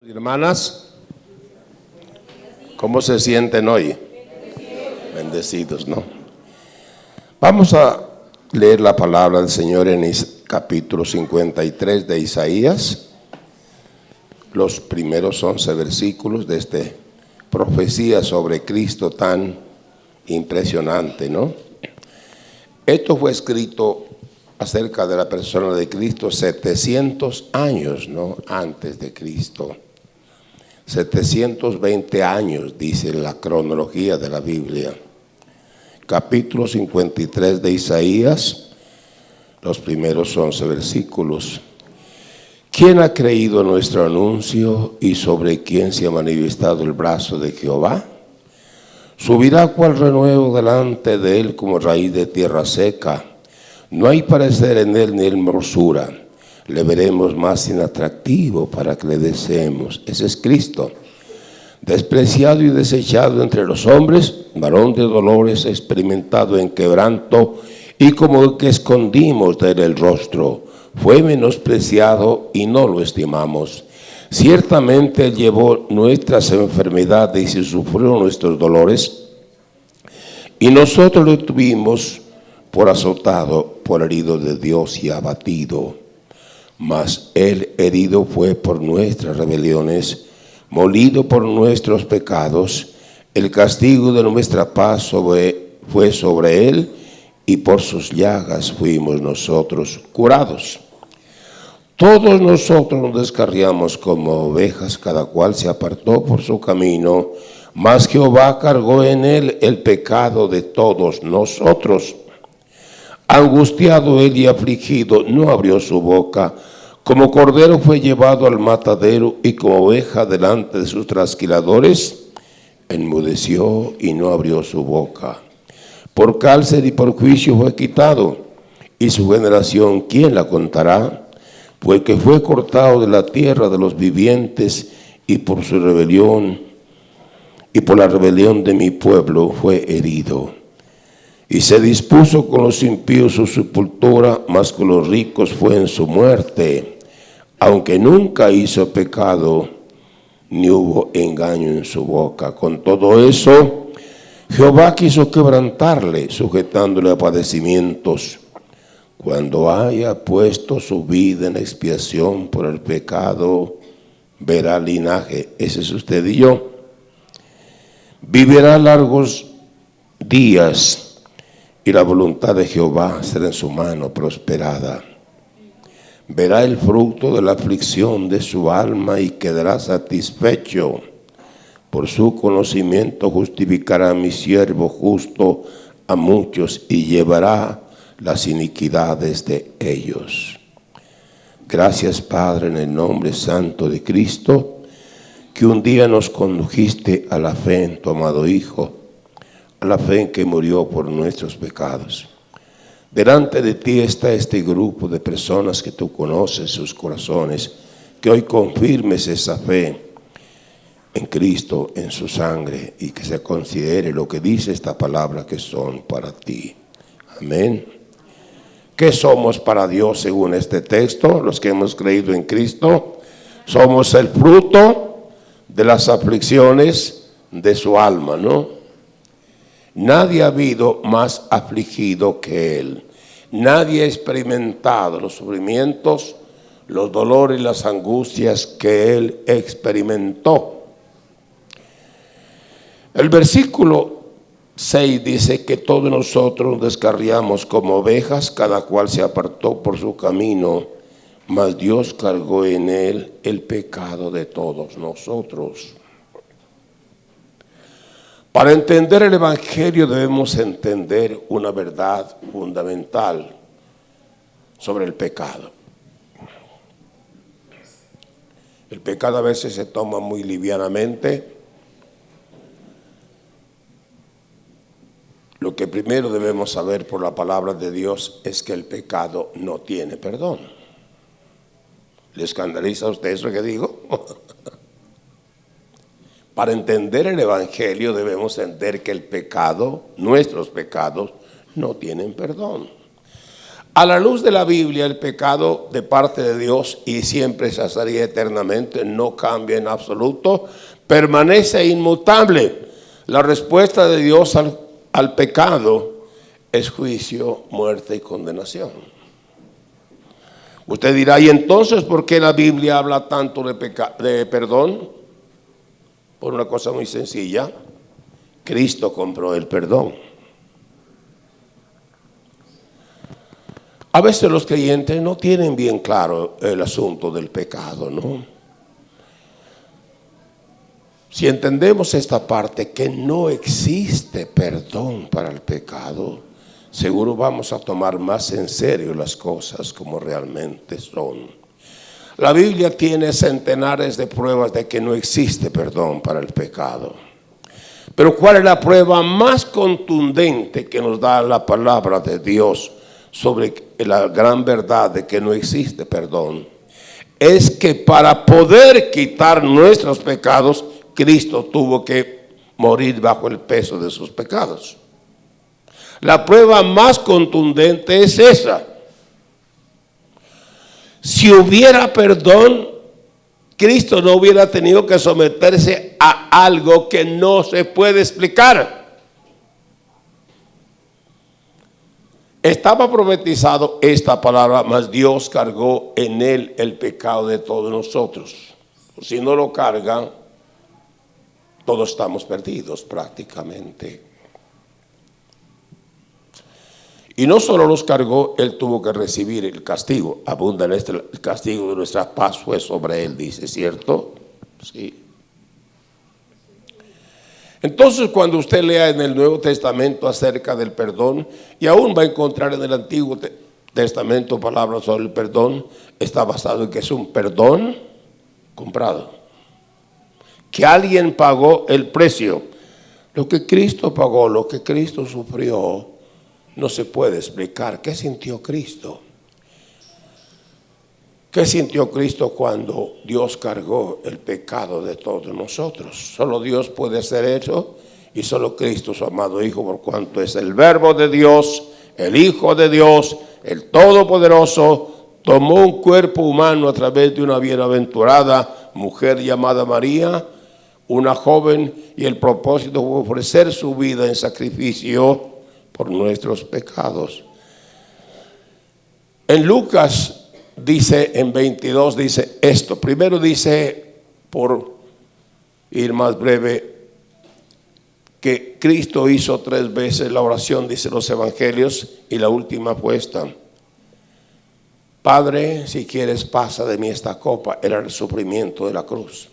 Hermanas, ¿cómo se sienten hoy? Bendecidos, ¿no? Vamos a leer la palabra del Señor en capítulo 53 de Isaías. Los primeros 11 versículos de esta profecía sobre Cristo tan impresionante, ¿no? Esto fue escrito acerca de la persona de Cristo 700 años, ¿no? Antes de Cristo. 720 años, dice la cronología de la Biblia. Capítulo 53 de Isaías, los primeros 11 versículos. ¿Quién ha creído nuestro anuncio y sobre quién se ha manifestado el brazo de Jehová? Subirá cual renuevo delante de él como raíz de tierra seca. No hay parecer en él ni hermosura. Le veremos más inatractivo para que le deseemos. Ese es Cristo. Despreciado y desechado entre los hombres, varón de dolores, experimentado en quebranto, y como que escondimos de él el rostro. Fue menospreciado y no lo estimamos. Ciertamente él llevó nuestras enfermedades y sufrió nuestros dolores, y nosotros lo tuvimos por azotado, por herido de Dios y abatido. Mas él herido fue por nuestras rebeliones, molido por nuestros pecados. El castigo de nuestra paz fue sobre él, y por sus llagas fuimos nosotros curados. Todos nosotros nos descarriamos como ovejas, cada cual se apartó por su camino, mas Jehová cargó en él el pecado de todos nosotros. Angustiado él y afligido, no abrió su boca. Como cordero fue llevado al matadero, y como oveja delante de sus trasquiladores, enmudeció y no abrió su boca. Por cárcel y por juicio fue quitado, y su generación, ¿quién la contará? Pues que fue cortado de la tierra de los vivientes, y por su rebelión, y por la rebelión de mi pueblo fue herido. Y se dispuso con los impíos su sepultura, mas con los ricos fue en su muerte. Aunque nunca hizo pecado, ni hubo engaño en su boca. Con todo eso, Jehová quiso quebrantarle, sujetándole a padecimientos. Cuando haya puesto su vida en expiación por el pecado, verá linaje. Ese es usted y yo. Vivirá largos días, y la voluntad de Jehová será en su mano prosperada. Verá el fruto de la aflicción de su alma y quedará satisfecho. Por su conocimiento justificará a mi siervo justo a muchos y llevará las iniquidades de ellos. Gracias, Padre, en el nombre santo de Cristo, que un día nos condujiste a la fe en tu amado Hijo, a la fe en que murió por nuestros pecados. Delante de ti está este grupo de personas que tú conoces sus corazones, que hoy confirmes esa fe en Cristo, en su sangre, y que se considere lo que dice esta palabra que son para ti. Amén. ¿Qué somos para Dios según este texto? Los que hemos creído en Cristo, somos el fruto de las aflicciones de su alma, ¿no? Nadie ha habido más afligido que él. Nadie ha experimentado los sufrimientos, los dolores y las angustias que él experimentó. El versículo 6 dice que todos nosotros nos descarriamos como ovejas, cada cual se apartó por su camino, mas Dios cargó en él el pecado de todos nosotros. Para entender el Evangelio debemos entender una verdad fundamental sobre el pecado. El pecado a veces se toma muy livianamente. Lo que primero debemos saber por la palabra de Dios es que el pecado no tiene perdón. ¿Le escandaliza a usted eso que digo? Para entender el Evangelio debemos entender que el pecado, nuestros pecados, no tienen perdón. A la luz de la Biblia, el pecado de parte de Dios, y siempre se haría eternamente, no cambia en absoluto, permanece inmutable. La respuesta de Dios al pecado es juicio, muerte y condenación. Usted dirá, ¿y entonces por qué la Biblia habla tanto de perdón? Por una cosa muy sencilla: Cristo compró el perdón. A veces los creyentes no tienen bien claro el asunto del pecado, ¿no? Si entendemos esta parte, que no existe perdón para el pecado, seguro vamos a tomar más en serio las cosas como realmente son. La Biblia tiene centenares de pruebas de que no existe perdón para el pecado. Pero ¿cuál es la prueba más contundente que nos da la palabra de Dios sobre la gran verdad de que no existe perdón? Es que para poder quitar nuestros pecados, Cristo tuvo que morir bajo el peso de sus pecados. La prueba más contundente es esa. Si hubiera perdón, Cristo no hubiera tenido que someterse a algo que no se puede explicar. Estaba profetizado esta palabra, mas Dios cargó en él el pecado de todos nosotros. Si no lo carga, todos estamos perdidos prácticamente. Y no solo los cargó, él tuvo que recibir el castigo. Abunda en el castigo de nuestra paz fue sobre él, dice, ¿cierto? Sí. Entonces, cuando usted lea en el Nuevo Testamento acerca del perdón, y aún va a encontrar en el Antiguo Testamento palabras sobre el perdón, está basado en que es un perdón comprado. Que alguien pagó el precio. Lo que Cristo pagó, lo que Cristo sufrió, no se puede explicar. ¿Qué sintió Cristo? ¿Qué sintió Cristo cuando Dios cargó el pecado de todos nosotros? Solo Dios puede hacer eso, y solo Cristo, su amado Hijo, por cuanto es el Verbo de Dios, el Hijo de Dios, el Todopoderoso, tomó un cuerpo humano a través de una bienaventurada mujer llamada María, una joven, y el propósito fue ofrecer su vida en sacrificio por nuestros pecados. En Lucas dice, en 22 dice esto. Primero dice, por ir más breve, que Cristo hizo 3 veces la oración, dice los evangelios, y la última fue esta: Padre, si quieres, pasa de mí esta copa. Era el sufrimiento de la cruz,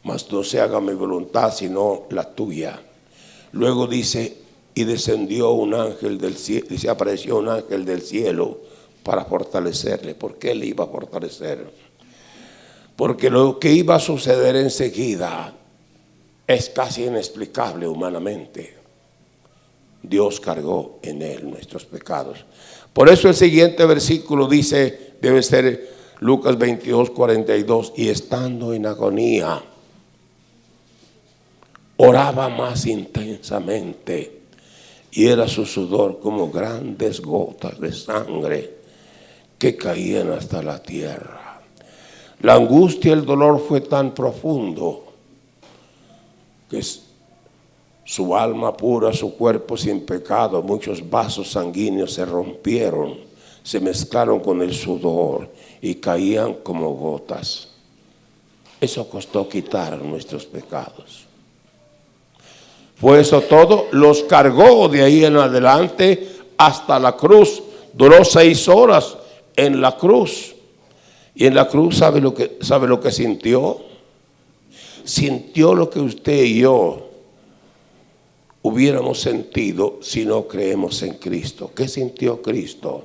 mas no se haga mi voluntad sino la tuya. Luego dice, y descendió un ángel del cielo, y se apareció un ángel del cielo para fortalecerle. ¿Por qué le iba a fortalecer? Porque lo que iba a suceder enseguida es casi inexplicable humanamente. Dios cargó en él nuestros pecados. Por eso el siguiente versículo dice, debe ser Lucas 22, 42, y estando en agonía, oraba más intensamente, y era su sudor como grandes gotas de sangre que caían hasta la tierra. La angustia y el dolor fue tan profundo que su alma pura, su cuerpo sin pecado, muchos vasos sanguíneos se rompieron, se mezclaron con el sudor y caían como gotas. Eso costó quitar nuestros pecados. Fue eso todo, los cargó de ahí en adelante hasta la cruz. Duró 6 horas en la cruz. Y en la cruz, ¿sabe lo que sintió? Sintió lo que usted y yo hubiéramos sentido si no creemos en Cristo. ¿Qué sintió Cristo?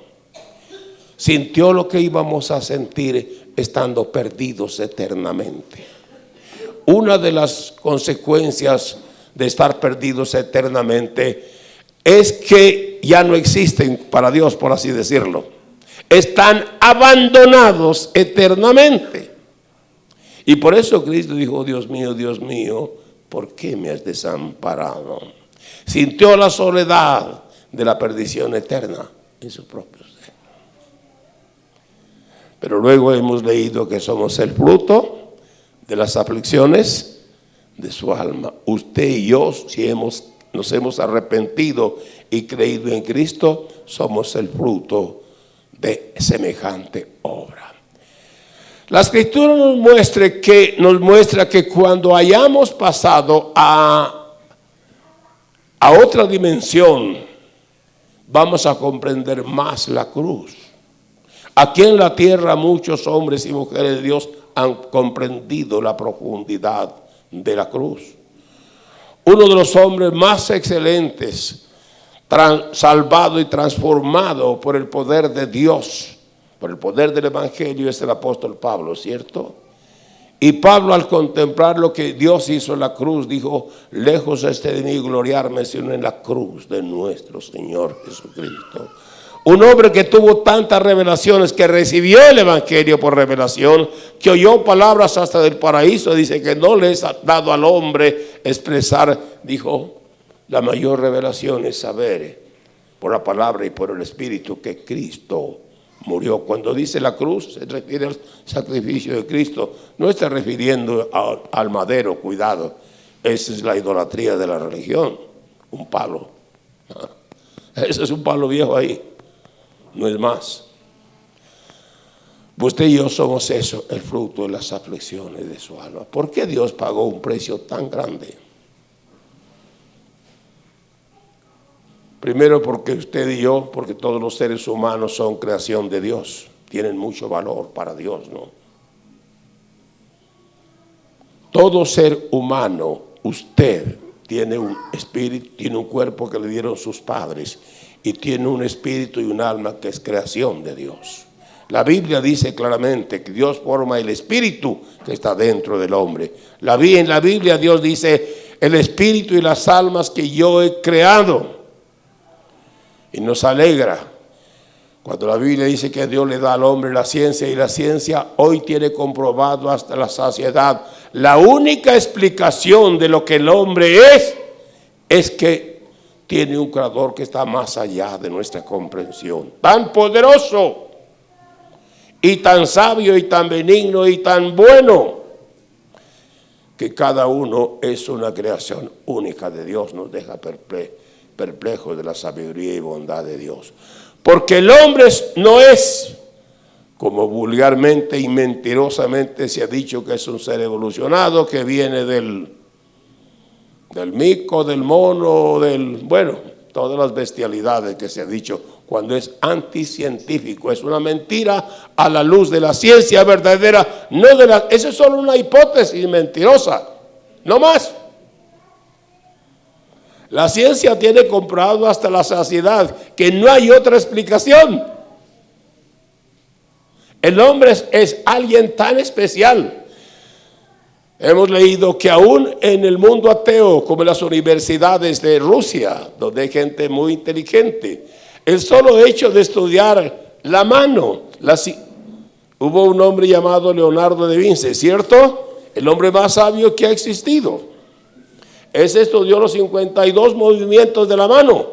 Sintió lo que íbamos a sentir estando perdidos eternamente. Una de las consecuencias de estar perdidos eternamente es que ya no existen para Dios, por así decirlo. Están abandonados eternamente. Y por eso Cristo dijo, Dios mío, ¿por qué me has desamparado? Sintió la soledad de la perdición eterna en su propio ser. Pero luego hemos leído que somos el fruto de las aflicciones de su alma. Usted y yo, si nos hemos arrepentido y creído en Cristo, somos el fruto de semejante obra. La Escritura nos muestra que cuando hayamos pasado a otra dimensión, vamos a comprender más la cruz. Aquí en la tierra muchos hombres y mujeres de Dios han comprendido la profundidad de la cruz. Uno de los hombres más excelentes, salvado y transformado por el poder de Dios, por el poder del Evangelio, es el apóstol Pablo, ¿cierto? Y Pablo, al contemplar lo que Dios hizo en la cruz, dijo: lejos esté de mí gloriarme sino en la cruz de nuestro Señor Jesucristo. Un hombre que tuvo tantas revelaciones, que recibió el Evangelio por revelación, que oyó palabras hasta del paraíso. Dice que no les ha dado al hombre expresar, dijo, la mayor revelación es saber por la palabra y por el Espíritu que Cristo murió. Cuando dice la cruz, se refiere al sacrificio de Cristo. No está refiriendo al madero, cuidado. Esa es la idolatría de la religión. Un palo. Ese es un palo viejo ahí. No es más. Usted y yo somos eso, el fruto de las aflicciones de su alma. ¿Por qué Dios pagó un precio tan grande? Primero, porque usted y yo, porque todos los seres humanos son creación de Dios, tienen mucho valor para Dios, ¿no? Todo ser humano, usted tiene un espíritu, tiene un cuerpo que le dieron sus padres, y tiene un espíritu y un alma que es creación de Dios. La Biblia dice claramente que Dios forma el espíritu que está dentro del hombre. En la Biblia Dios dice: el espíritu y las almas que yo he creado. Y nos alegra cuando la Biblia dice que Dios le da al hombre la ciencia, y la ciencia hoy tiene comprobado hasta la saciedad. La única explicación de lo que el hombre es que tiene un creador que está más allá de nuestra comprensión. Tan poderoso y tan sabio y tan benigno y tan bueno, que cada uno es una creación única de Dios. Nos deja perplejos de la sabiduría y bondad de Dios. Porque el hombre no es, como vulgarmente y mentirosamente se ha dicho, que es un ser evolucionado que viene del mico, del mono, todas las bestialidades que se ha dicho, cuando es anticientífico. Es una mentira a la luz de la ciencia verdadera. Eso es solo una hipótesis mentirosa, no más. La ciencia tiene comprobado hasta la saciedad que no hay otra explicación. El hombre es alguien tan especial. Hemos leído que aún en el mundo ateo, como en las universidades de Rusia, donde hay gente muy inteligente, el solo hecho de estudiar la mano, hubo un hombre llamado Leonardo da Vinci, ¿cierto? El hombre más sabio que ha existido. Ese estudió los 52 movimientos de la mano.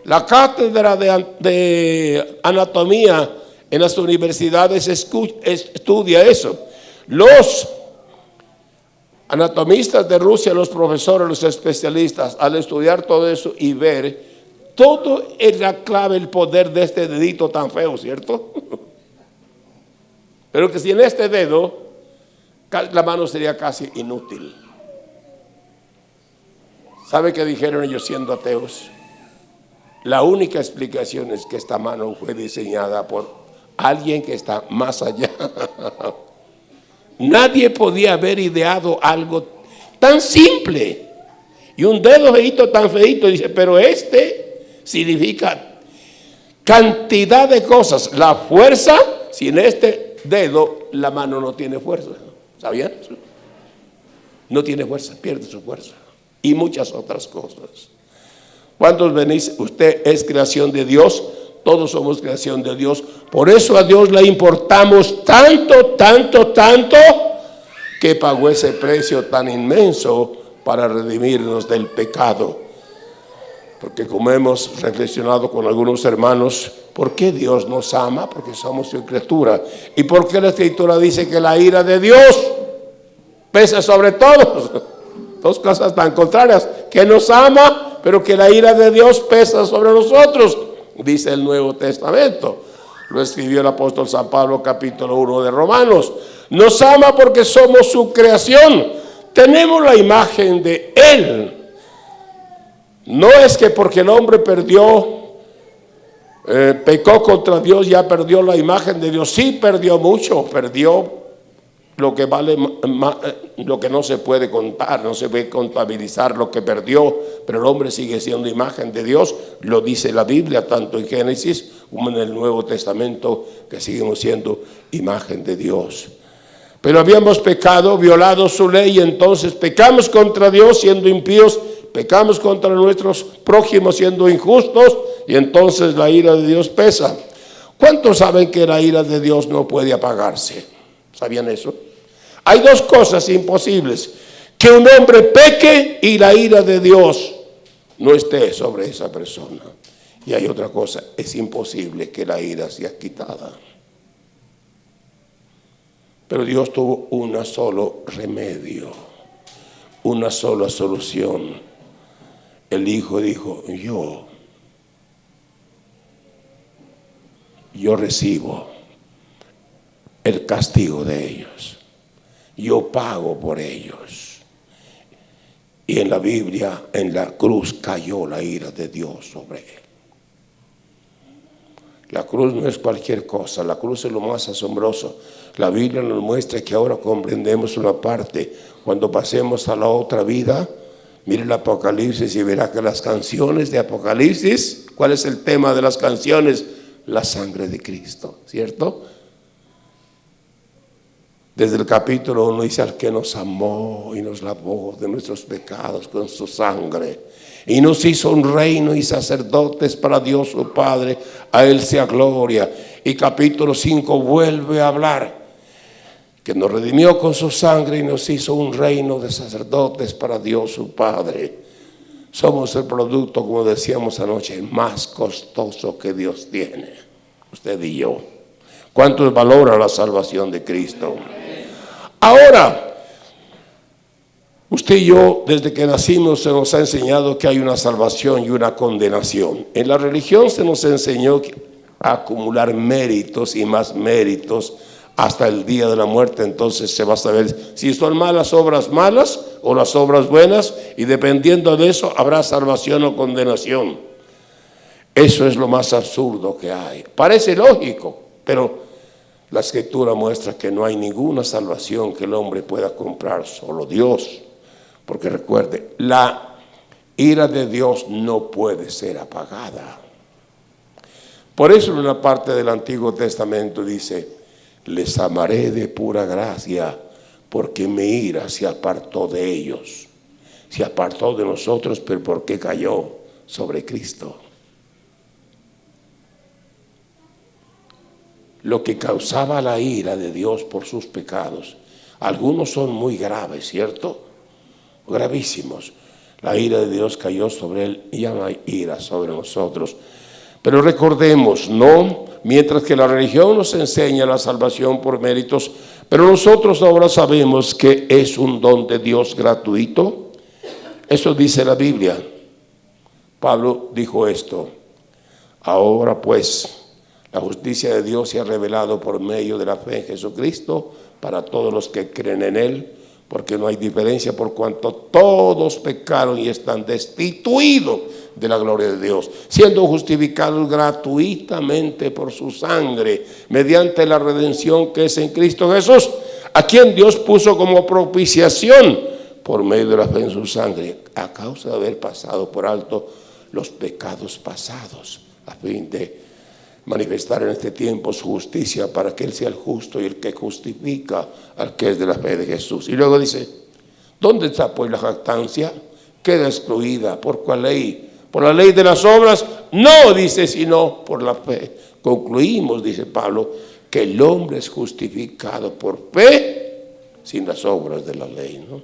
La cátedra de anatomía en las universidades estudia eso. Los anatomistas de Rusia, los profesores, los especialistas, al estudiar todo eso y ver, todo es la clave, el poder de este dedito tan feo, ¿cierto? Pero que sin este dedo, la mano sería casi inútil. ¿Sabe qué dijeron ellos siendo ateos? La única explicación es que esta mano fue diseñada por alguien que está más allá. Nadie podía haber ideado algo tan simple. Y un dedo feíto tan feíto, dice, pero significa cantidad de cosas. La fuerza, sin este dedo, la mano no tiene fuerza. ¿Sabían? No tiene fuerza, pierde su fuerza. Y muchas otras cosas. ¿Cuántos venís? Usted es creación de Dios. Todos somos creación de Dios. Por eso a Dios le importamos tanto, que pagó ese precio tan inmenso para redimirnos del pecado. Porque como hemos reflexionado con algunos hermanos, ¿por qué Dios nos ama? Porque somos su criatura. ¿Y por qué la Escritura dice que la ira de Dios pesa sobre todos? Dos cosas tan contrarias, que nos ama, pero que la ira de Dios pesa sobre nosotros, dice el Nuevo Testamento. Lo escribió el apóstol San Pablo, capítulo 1 de Romanos. Nos ama porque somos su creación, tenemos la imagen de Él. No es que porque el hombre pecó contra Dios, ya perdió la imagen de Dios. Sí perdió mucho, perdió lo que vale, lo que no se puede contar, no se puede contabilizar lo que perdió, pero el hombre sigue siendo imagen de Dios. Lo dice la Biblia, tanto en Génesis como en el Nuevo Testamento, que seguimos siendo imagen de Dios. Pero habíamos pecado, violado su ley, y entonces pecamos contra Dios siendo impíos, pecamos contra nuestros prójimos siendo injustos, y entonces la ira de Dios pesa. ¿Cuántos saben que la ira de Dios no puede apagarse? ¿Sabían eso? Hay dos cosas imposibles: que un hombre peque y la ira de Dios no esté sobre esa persona. Y hay otra cosa: es imposible que la ira sea quitada. Pero Dios tuvo un solo remedio, una sola solución. El Hijo dijo: yo recibo el castigo de ellos, yo pago por ellos. Y en la Biblia, en la cruz, cayó la ira de Dios sobre él. La cruz no es cualquier cosa, la cruz es lo más asombroso. La Biblia nos muestra que ahora comprendemos una parte. Cuando pasemos a la otra vida, mire el Apocalipsis y verá que las canciones de Apocalipsis, ¿cuál es el tema de las canciones? La sangre de Cristo, ¿cierto? Desde el capítulo 1 dice: al que nos amó y nos lavó de nuestros pecados con su sangre, y nos hizo un reino y sacerdotes para Dios su Padre, a Él sea gloria. Y capítulo 5 vuelve a hablar que nos redimió con su sangre y nos hizo un reino de sacerdotes para Dios su Padre. Somos el producto, como decíamos anoche, más costoso que Dios tiene, usted y yo. ¿Cuánto valora la salvación de Cristo? Ahora, usted y yo, desde que nacimos, se nos ha enseñado que hay una salvación y una condenación. En la religión se nos enseñó a acumular méritos y más méritos hasta el día de la muerte. Entonces se va a saber si son malas o las obras buenas, y dependiendo de eso habrá salvación o condenación. Eso es lo más absurdo que hay. Parece lógico, pero la Escritura muestra que no hay ninguna salvación que el hombre pueda comprar, solo Dios. Porque recuerde, la ira de Dios no puede ser apagada. Por eso en una parte del Antiguo Testamento dice: les amaré de pura gracia, porque mi ira se apartó de ellos. Se apartó de nosotros, pero ¿por qué cayó sobre Cristo? Lo que causaba la ira de Dios por sus pecados, algunos son muy graves, ¿cierto? Gravísimos. La ira de Dios cayó sobre él y ya no hay ira sobre nosotros. Pero recordemos, no, mientras que la religión nos enseña la salvación por méritos, pero nosotros ahora sabemos que es un don de Dios gratuito. Eso dice la Biblia. Pablo dijo esto: ahora pues, la justicia de Dios se ha revelado por medio de la fe en Jesucristo para todos los que creen en Él, porque no hay diferencia, por cuanto todos pecaron y están destituidos de la gloria de Dios, siendo justificados gratuitamente por su sangre, mediante la redención que es en Cristo Jesús, a quien Dios puso como propiciación por medio de la fe en su sangre, a causa de haber pasado por alto los pecados pasados, a fin de manifestar en este tiempo su justicia, para que Él sea el justo y el que justifica al que es de la fe de Jesús. Y luego dice: ¿dónde está pues la jactancia? Queda excluida. ¿Por cuál ley? ¿Por la ley de las obras? No, dice, sino por la fe. Concluimos, dice Pablo, que el hombre es justificado por fe sin las obras de la ley, ¿no?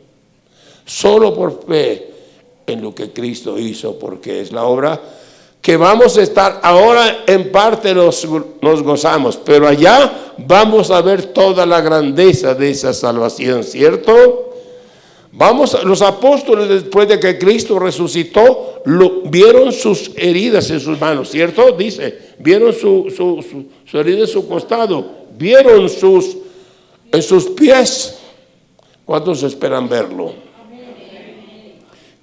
Solo por fe en lo que Cristo hizo, porque es la obra que vamos a estar ahora. En parte nos gozamos, pero allá vamos a ver toda la grandeza de esa salvación, ¿cierto? Los apóstoles, después de que Cristo resucitó, vieron sus heridas en sus manos, ¿cierto? Dice, vieron su herida en su costado, vieron en sus pies. ¿Cuántos esperan verlo?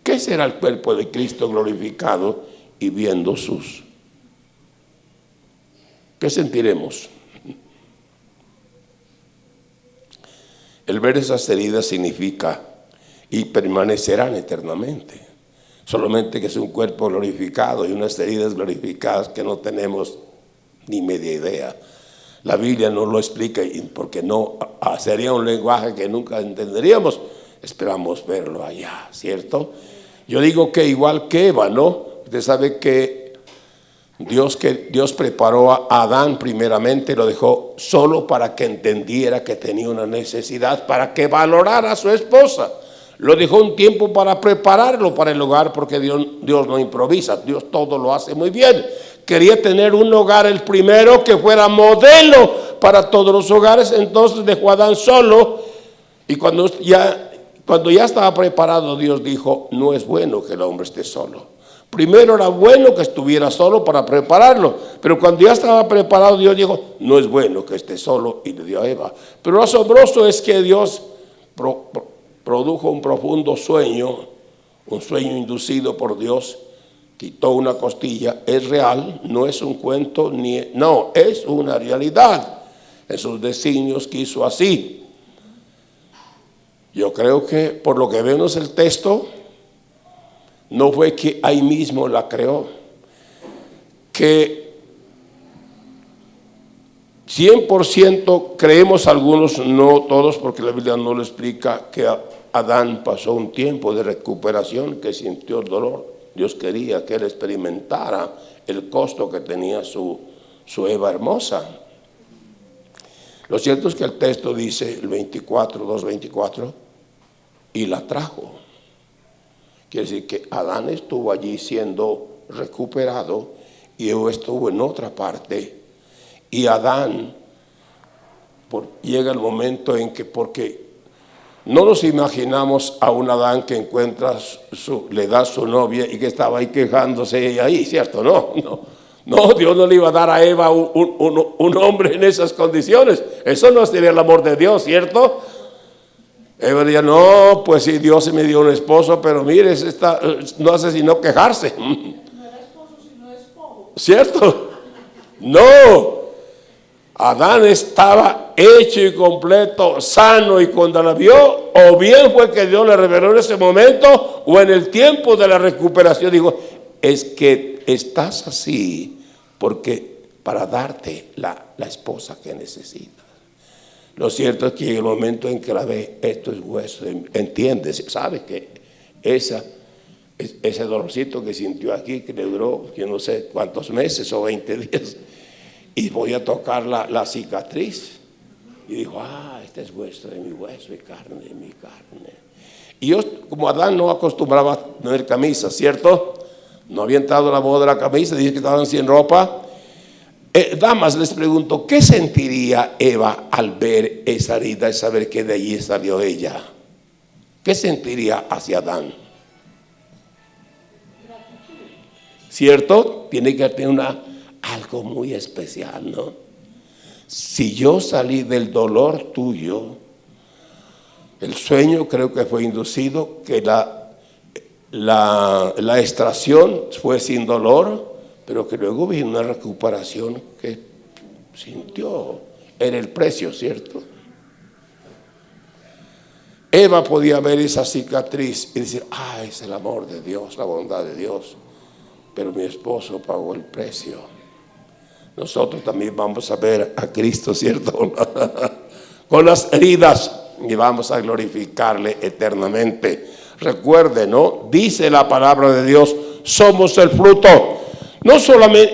¿Qué será el cuerpo de Cristo glorificado y viendo ¿qué sentiremos? El ver esas heridas significa y permanecerán eternamente. Solamente que es un cuerpo glorificado y unas heridas glorificadas que no tenemos ni media idea. La Biblia no lo explica porque no sería un lenguaje que nunca entenderíamos. Esperamos verlo allá, ¿cierto? Yo digo que igual que Eva, ¿no? Usted sabe que Dios preparó a Adán primeramente, lo dejó solo para que entendiera que tenía una necesidad, para que valorara a su esposa. Lo dejó un tiempo para prepararlo para el hogar, porque Dios no improvisa, Dios todo lo hace muy bien. Quería tener un hogar el primero que fuera modelo para todos los hogares, entonces dejó a Adán solo, y cuando ya estaba preparado, Dios dijo, no es bueno que el hombre esté solo. Primero era bueno que estuviera solo para prepararlo, pero cuando ya estaba preparado, Dios dijo, no es bueno que esté solo, y le dio a Eva. Pero lo asombroso es que Dios produjo un profundo sueño, un sueño inducido por Dios, quitó una costilla. Es real, no es un cuento, no, es una realidad. En sus designios quiso así. Yo creo que por lo que vemos el texto, no fue que ahí mismo la creó, que 100% creemos algunos, no todos, porque la Biblia no lo explica, que Adán pasó un tiempo de recuperación, que sintió el dolor. Dios quería que él experimentara el costo que tenía su Eva hermosa. Lo cierto es que el texto dice, el 2:24, y la trajo. Quiere decir que Adán estuvo allí siendo recuperado y Eva estuvo en otra parte. Y Adán, llega el momento en que, porque no nos imaginamos a un Adán que encuentra, le da su novia y que estaba ahí quejándose ahí, ¿cierto? No, Dios no le iba a dar a Eva un hombre en esas condiciones. Eso no sería el amor de Dios, ¿cierto? Eva diría, no, pues sí, Dios me dio un esposo, pero mire, no hace sino quejarse. No era esposo, sino esposo. ¿Cierto? No. Adán estaba hecho y completo, sano, y cuando la vio, o bien fue que Dios le reveló en ese momento, o en el tiempo de la recuperación, dijo, es que estás así porque para darte la esposa que necesitas. Lo cierto es que en el momento en que la ve, esto es hueso, entiendes, sabe que ese dolorcito que sintió aquí, que le duró, yo no sé cuántos meses o 20 días, y voy a tocar la cicatriz, y dijo, este es hueso de mi hueso y carne de mi carne. Y yo, como Adán no acostumbraba a tener camisa, ¿cierto? No había entrado a la moda de la camisa, dice que estaban sin ropa. Damas, les pregunto, ¿qué sentiría Eva al ver esa herida y saber que de allí salió ella? ¿Qué sentiría hacia Adán? ¿Cierto? Tiene que tener algo muy especial, ¿no? Si yo salí del dolor tuyo, el sueño creo que fue inducido, que la extracción fue sin dolor, pero que luego vino una recuperación que sintió. Era el precio, ¿cierto? Eva podía ver esa cicatriz y decir, es el amor de Dios, la bondad de Dios, pero mi esposo pagó el precio. Nosotros también vamos a ver a Cristo, ¿cierto? Con las heridas, y vamos a glorificarle eternamente. Recuerde, ¿no? Dice la palabra de Dios, somos el fruto.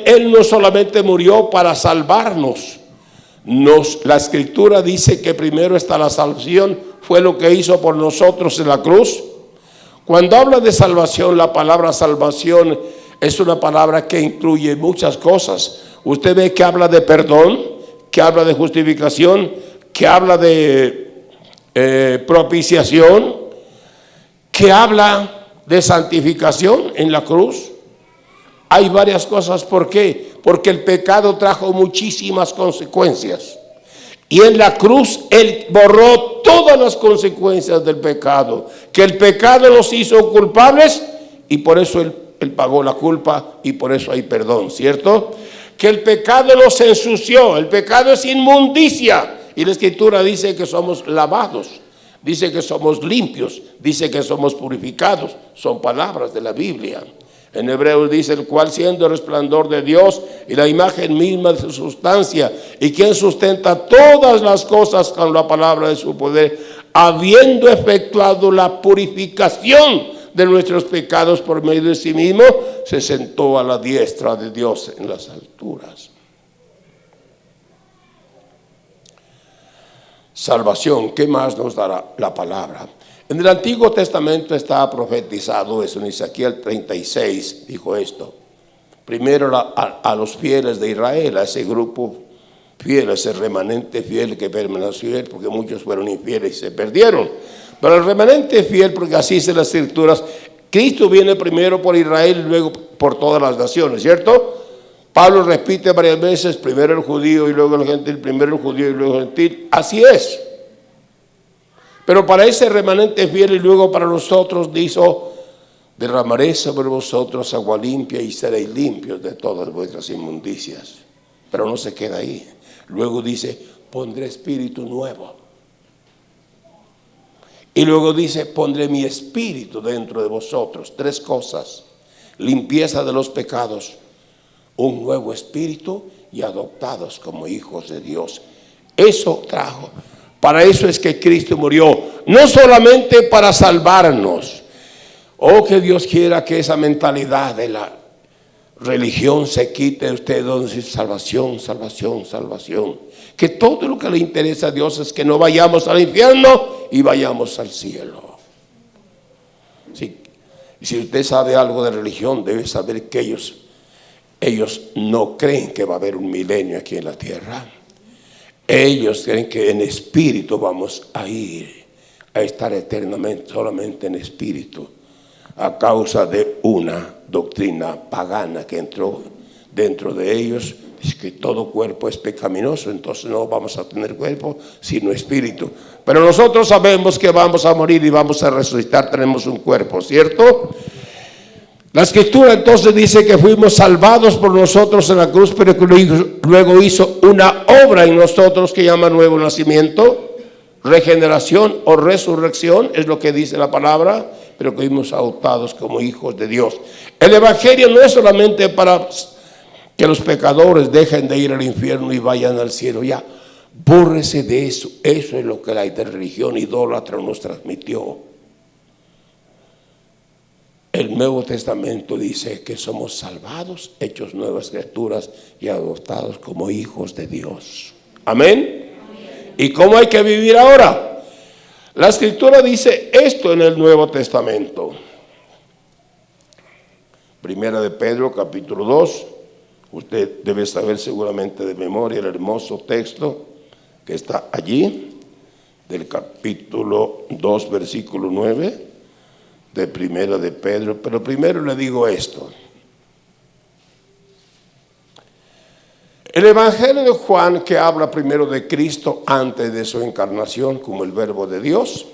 Él no solamente murió para salvarnos. La Escritura dice que primero está la salvación, fue lo que hizo por nosotros en la cruz. Cuando habla de salvación, la palabra salvación es una palabra que incluye muchas cosas. Usted ve que habla de perdón, que habla de justificación, que habla de propiciación, que habla de santificación en la cruz. Hay varias cosas. ¿Por qué? Porque el pecado trajo muchísimas consecuencias. Y en la cruz Él borró todas las consecuencias del pecado. Que el pecado los hizo culpables y por eso Él pagó la culpa y por eso hay perdón, ¿cierto? Que el pecado los ensució. El pecado es inmundicia. Y la Escritura dice que somos lavados. Dice que somos limpios. Dice que somos purificados. Son palabras de la Biblia. En Hebreos dice, el cual siendo el resplandor de Dios y la imagen misma de su sustancia, y quien sustenta todas las cosas con la palabra de su poder, habiendo efectuado la purificación de nuestros pecados por medio de sí mismo, se sentó a la diestra de Dios en las alturas. Salvación, ¿qué más nos dará la palabra? En el Antiguo Testamento está profetizado eso. En Ezequiel 36 dijo esto. Primero a los fieles de Israel, a ese grupo fiel, ese remanente fiel que permaneció fiel, porque muchos fueron infieles y se perdieron. Pero el remanente fiel, porque así dice las Escrituras, Cristo viene primero por Israel y luego por todas las naciones, ¿cierto? Pablo repite varias veces, primero el judío y luego el gentil, primero el judío y luego el gentil. Así es. Pero para ese remanente fiel y luego para nosotros dijo, derramaré sobre vosotros agua limpia y seréis limpios de todas vuestras inmundicias. Pero no se queda ahí. Luego dice, pondré espíritu nuevo. Y luego dice, pondré mi espíritu dentro de vosotros. Tres cosas. Limpieza de los pecados, un nuevo espíritu y adoptados como hijos de Dios. Eso trajo. Para eso es que Cristo murió, no solamente para salvarnos. Oh, que Dios quiera que esa mentalidad de la religión se quite de usted, donde dice salvación, salvación, salvación. Que todo lo que le interesa a Dios es que no vayamos al infierno y vayamos al cielo. Sí. Y si usted sabe algo de religión, debe saber que ellos no creen que va a haber un milenio aquí en la tierra. Ellos creen que en espíritu vamos a ir a estar eternamente, solamente en espíritu, a causa de una doctrina pagana que entró dentro de ellos. Es que todo cuerpo es pecaminoso, entonces no vamos a tener cuerpo sino espíritu. Pero nosotros sabemos que vamos a morir y vamos a resucitar, tenemos un cuerpo, ¿cierto? La Escritura entonces dice que fuimos salvados por nosotros en la cruz, pero que luego hizo una obra en nosotros que llama nuevo nacimiento, regeneración o resurrección, es lo que dice la palabra, pero que fuimos adoptados como hijos de Dios. El Evangelio no es solamente para que los pecadores dejen de ir al infierno y vayan al cielo. Ya, bórrese de eso. Eso es lo que la religión idólatra nos transmitió. El Nuevo Testamento dice que somos salvados, hechos nuevas criaturas y adoptados como hijos de Dios. Amén. ¿Y cómo hay que vivir ahora? La Escritura dice esto en el Nuevo Testamento. Primera de Pedro, capítulo 2. Usted debe saber seguramente de memoria el hermoso texto que está allí, del capítulo 2, versículo 9. De Primera de Pedro, pero primero le digo esto. El Evangelio de Juan, que habla primero de Cristo antes de su encarnación como el verbo de Dios.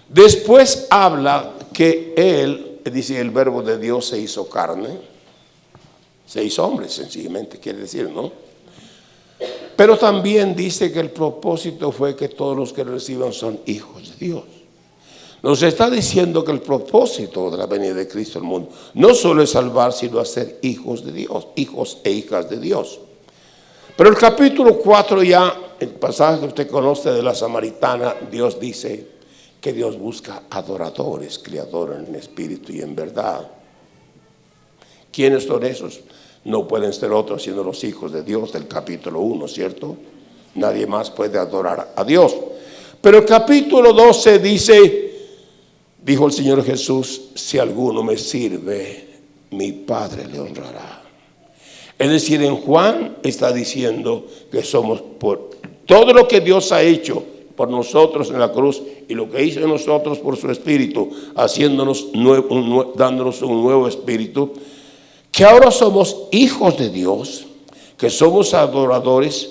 Después habla que Él, dice el verbo de Dios se hizo carne, se hizo hombre sencillamente, quiere decir, ¿no? Pero también dice que el propósito fue que todos los que reciban son hijos de Dios. Nos está diciendo que el propósito de la venida de Cristo al mundo no solo es salvar, sino hacer hijos de Dios, hijos e hijas de Dios. Pero el capítulo 4 ya, el pasaje que usted conoce de la samaritana, Dios dice que Dios busca adoradores que le adoran en espíritu y en verdad. ¿Quiénes son esos? No pueden ser otros sino los hijos de Dios del capítulo 1, ¿cierto? Nadie más puede adorar a Dios. Pero el capítulo 12 dice, dijo el Señor Jesús, si alguno me sirve, mi Padre le honrará. Es decir, en Juan está diciendo que somos por todo lo que Dios ha hecho por nosotros en la cruz y lo que hizo en nosotros por su Espíritu, dándonos un nuevo Espíritu, que ahora somos hijos de Dios, que somos adoradores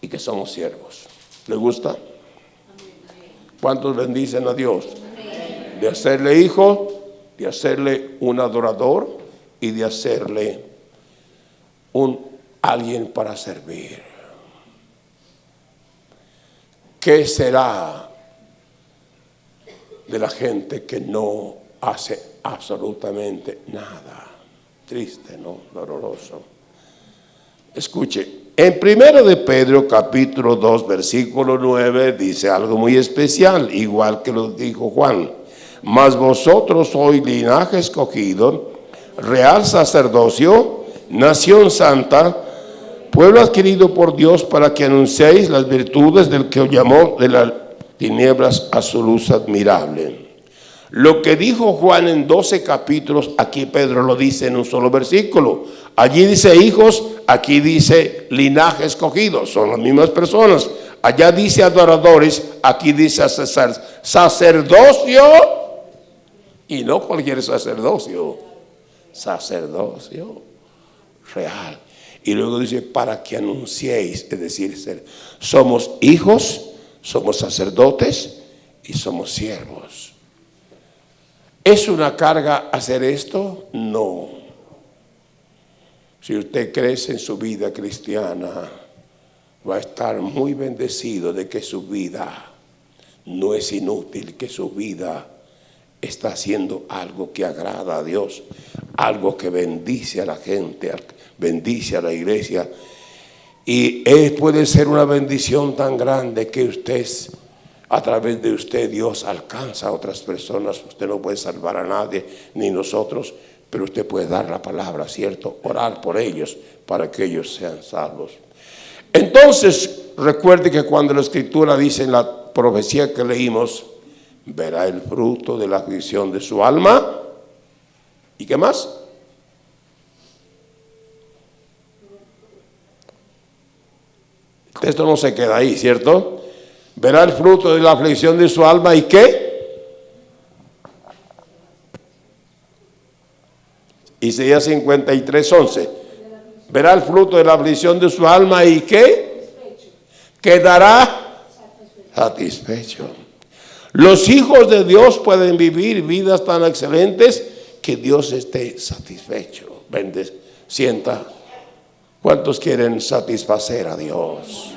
y que somos siervos. ¿Le gusta? ¿Cuántos bendicen a Dios? De hacerle hijo, de hacerle un adorador y de hacerle alguien para servir. ¿Qué será de la gente que no hace absolutamente nada? Triste, ¿no? Doloroso. Escuche, en 1 de Pedro capítulo 2 versículo 9 dice algo muy especial, igual que lo dijo Juan. Mas vosotros sois linaje escogido, real sacerdocio, nación santa, pueblo adquirido por Dios para que anunciéis las virtudes del que os llamó de las tinieblas a su luz admirable. Lo que dijo Juan en 12 capítulos, aquí Pedro lo dice en un solo versículo. Allí dice hijos, aquí dice linaje escogido, son las mismas personas. Allá dice adoradores, aquí dice sacerdocio, y no cualquier sacerdocio, sacerdocio real. Y luego dice, para que anunciéis, es decir, somos hijos, somos sacerdotes y somos siervos. ¿Es una carga hacer esto? No. Si usted crece en su vida cristiana, va a estar muy bendecido de que su vida no es inútil, que su vida está haciendo algo que agrada a Dios, algo que bendice a la gente, bendice a la iglesia. Y puede ser una bendición tan grande que usted, a través de usted, Dios alcanza a otras personas. Usted no puede salvar a nadie, ni nosotros, pero usted puede dar la palabra, ¿cierto? Orar por ellos para que ellos sean salvos. Entonces, recuerde que cuando la Escritura dice en la profecía que leímos, verá el fruto de la aflicción de su alma. ¿Y qué más? El texto no se queda ahí, ¿cierto? Verá el fruto de la aflicción de su alma. ¿Y qué? Isaías 53:11. Verá el fruto de la aflicción de su alma. ¿Y qué? Quedará satisfecho. Los hijos de Dios pueden vivir vidas tan excelentes que Dios esté satisfecho. Sienta. ¿Cuántos quieren satisfacer a Dios?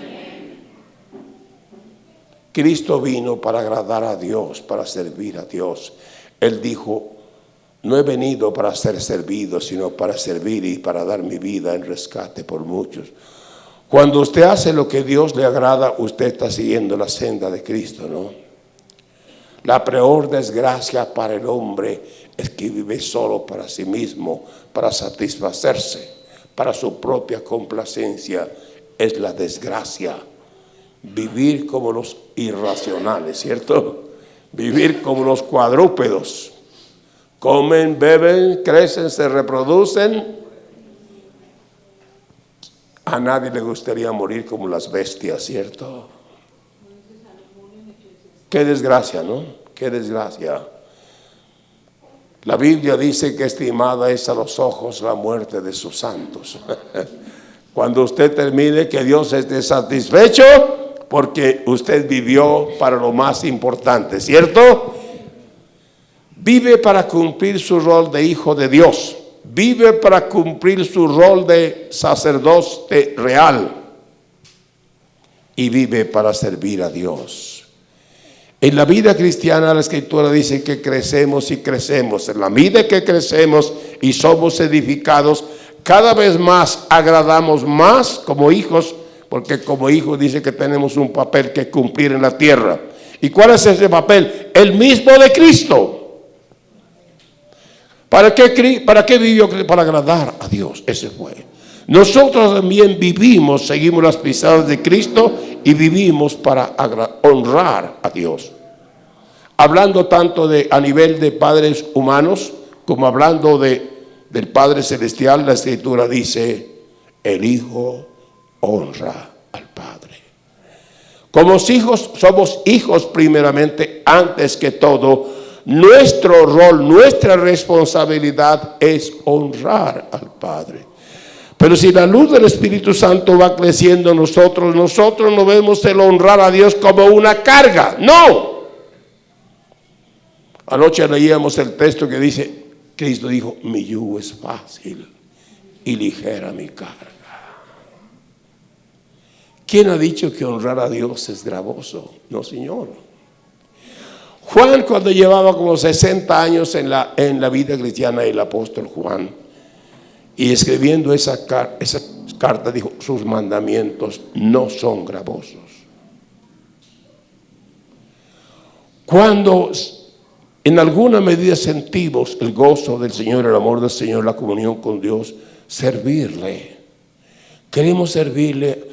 Cristo vino para agradar a Dios, para servir a Dios. Él dijo, no he venido para ser servido, sino para servir y para dar mi vida en rescate por muchos. Cuando usted hace lo que Dios le agrada, usted está siguiendo la senda de Cristo, ¿no? La peor desgracia para el hombre es que vive solo para sí mismo, para satisfacerse, para su propia complacencia. Es la desgracia. Vivir como los irracionales, ¿cierto? Vivir como los cuadrúpedos. Comen, beben, crecen, se reproducen. A nadie le gustaría morir como las bestias, ¿cierto? Qué desgracia, ¿no? Qué desgracia. La Biblia dice que estimada es a los ojos la muerte de sus santos. Cuando usted termine, que Dios esté satisfecho porque usted vivió para lo más importante, ¿cierto? Vive para cumplir su rol de hijo de Dios. Vive para cumplir su rol de sacerdote real. Y vive para servir a Dios. En la vida cristiana la Escritura dice que crecemos y crecemos. En la medida que crecemos y somos edificados, cada vez más agradamos más como hijos, porque como hijos dice que tenemos un papel que cumplir en la tierra. ¿Y cuál es ese papel? El mismo de Cristo. ¿Para qué vivió? Para agradar a Dios. Ese fue. Nosotros también vivimos, seguimos las pisadas de Cristo y vivimos para honrar a Dios. Hablando tanto a nivel de padres humanos como hablando del Padre Celestial, la Escritura dice: el Hijo honra al Padre. Como hijos, somos hijos primeramente, antes que todo. Nuestro rol, nuestra responsabilidad es honrar al Padre. Pero si la luz del Espíritu Santo va creciendo en nosotros no vemos el honrar a Dios como una carga. ¡No! Anoche leíamos el texto que dice, Cristo dijo: mi yugo es fácil y ligera mi carga. ¿Quién ha dicho que honrar a Dios es gravoso? No, Señor. Juan, cuando llevaba como 60 años en la vida cristiana, el apóstol Juan, y escribiendo esa carta, dijo: sus mandamientos no son gravosos. Cuando en alguna medida sentimos el gozo del Señor, el amor del Señor, la comunión con Dios, servirle, queremos servirle